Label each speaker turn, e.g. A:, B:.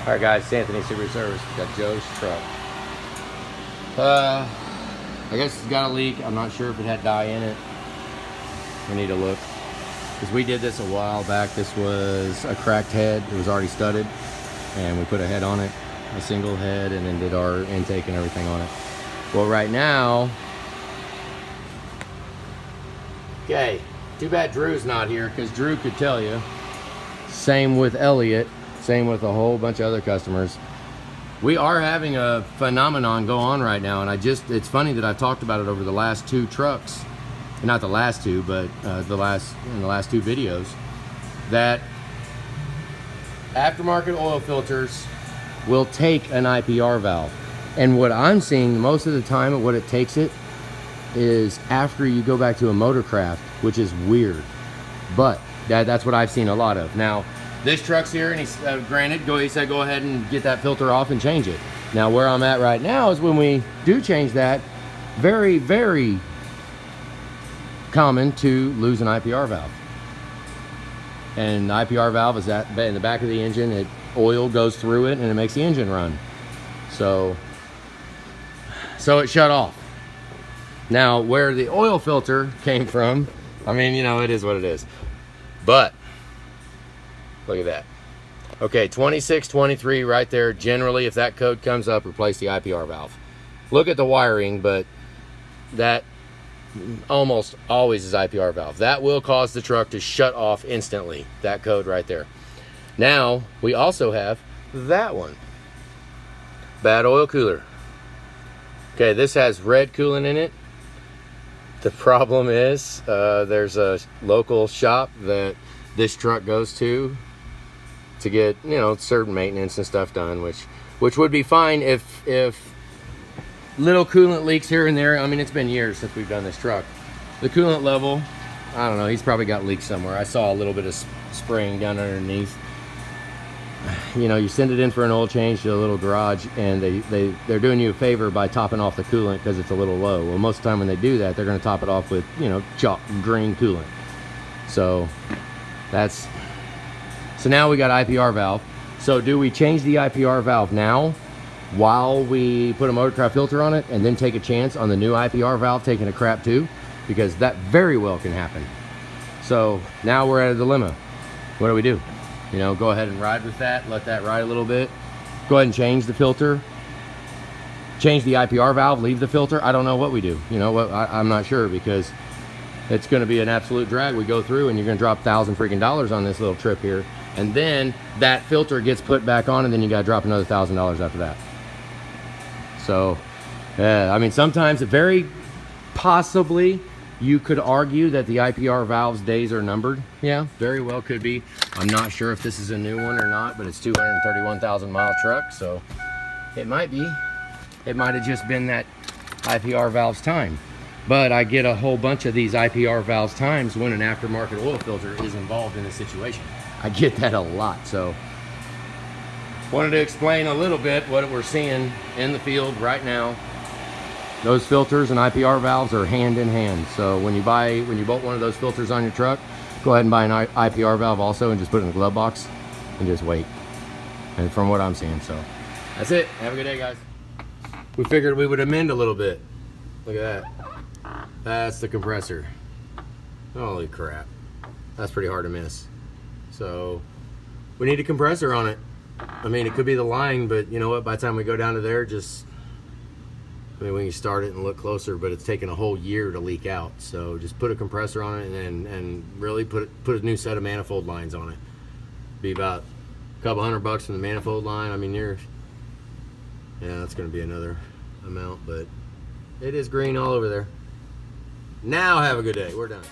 A: All right, guys, Anthony Super Service. We got Joe's truck. I guess it's got a leak. I'm not sure if it had dye in it. We need to look. Because we did this a while back. This was a cracked head. It was already studded. And we put a head on it, a single head, and then did our intake and everything on it. Well, right now... Okay, too bad Drew's not here, because Drew could tell you. Same with Elliot. Same with a whole bunch of other customers. We are having a phenomenon go on right now, and it's funny that I've talked about it over the last two trucks, not the last two, but in the last two videos, that aftermarket oil filters will take an IPR valve. And what I'm seeing most of the time, what it takes it, is after you go back to a Motorcraft, which is weird, but that's what I've seen a lot of. Now, this truck's here, and he's granted, he said go ahead and get that filter off and change it. Now, where I'm at right now is when we do change that, very, very common to lose an IPR valve. And the IPR valve is in the back of the engine. Oil goes through it, and it makes the engine run. So it shut off. Now, where the oil filter came from, I mean, you know, it is what it is. But look at that. Okay, 2623 right there. Generally, if that code comes up, replace the IPR valve. Look at the wiring, but that almost always is IPR valve. That will cause the truck to shut off instantly. That code right there. Now, we also have that one. Bad oil cooler. Okay, this has red coolant in it. The problem is there's a local shop that this truck goes to get, you know, certain maintenance and stuff done, which would be fine if little coolant leaks here and there. I mean, it's been years since we've done this truck. The coolant level, I don't know, he's probably got leaks somewhere. I saw a little bit of spraying down underneath. You know, you send it in for an oil change to a little garage, and they're doing you a favor by topping off the coolant because it's a little low. Well, most of the time when they do that, they're going to top it off with, you know, chalk green coolant. So now we got IPR valve. So do we change the IPR valve now while we put a Motorcraft filter on it and then take a chance on the new IPR valve taking a crap too? Because that very well can happen. So now we're at a dilemma. What do we do? You know, go ahead and ride with that, let that ride a little bit. Go ahead and change the filter. Change the IPR valve, leave the filter. I don't know what we do. You know what? I'm not sure, because it's going to be an absolute drag. We go through and you're going to drop $1,000 freaking dollars on this little trip here. And then that filter gets put back on, and then you got to drop another $1,000 after that. So, I mean, sometimes very possibly you could argue that the IPR valve's days are numbered. Yeah, very well could be. I'm not sure if this is a new one or not, but it's 231,000 mile truck, so it might be. It might have just been that IPR valve's time. But I get a whole bunch of these IPR valves times when an aftermarket oil filter is involved in a situation. I get that a lot. So wanted to explain a little bit what we're seeing in the field right now. Those filters and IPR valves are hand in hand. So when you bolt one of those filters on your truck, go ahead and buy an IPR valve also and just put it in the glove box and just wait. And from what I'm seeing, so that's it. Have a good day, guys. We figured we would amend a little bit. Look at that. That's the compressor. Holy crap. That's pretty hard to miss. So we need a compressor on it. I mean, it could be the line, but you know what? By the time we go down to there, I mean, we can start it and look closer, but it's taken a whole year to leak out. So just put a compressor on it and really put a new set of manifold lines on it. Be about a couple $100 from the manifold line. I mean, yeah, that's going to be another amount, but it is green all over there. Now have a good day. We're done.